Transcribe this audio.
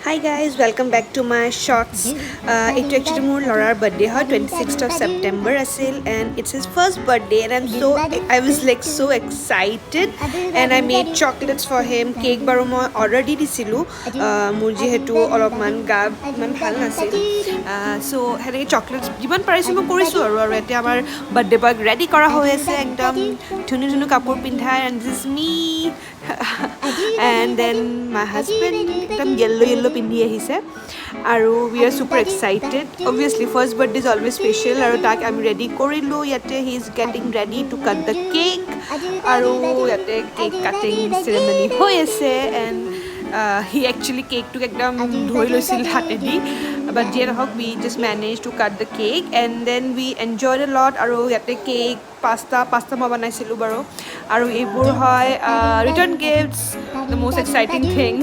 Hi guys, welcome back to my shorts. It's actually মোৰ ল'ৰাৰ birthday হয় 26th of September আছিল and it's his first birthday and I was like so excited and I made chocolates for him. Cake বাৰু মই order দি দিছিলোঁ মোৰ যিহেতু অলপমান গা ইমান ভাল নাছিল so সেনেকৈ chocolates যিমান পাৰিছোঁ মই কৰিছোঁ আৰু এতিয়া আমাৰ birthday boy ready কৰা হৈ আছে একদম ধুনীয়া ধুনীয়া কাপোৰ পিন্ধাই and this is me and then my husband একদম yellow পিন্ধি আহিছে আৰু we are super excited. Obviously first birthday is always special আৰু তাক আমি ready কৰিলোঁ ইয়াতে he is getting ready to cut the cake আৰু ইয়াতে cake cutting ceremony হৈ আছে and he actually cake টোক একদম ধৰি লৈছিল হাতেদি but যিয়ে নহওক we just managed to cut the cake and then we enjoyed a lot আৰু ইয়াতে cake pasta মই বনাইছিলোঁ বাৰু আৰু এইবোৰ হয় return gifts, the most exciting thing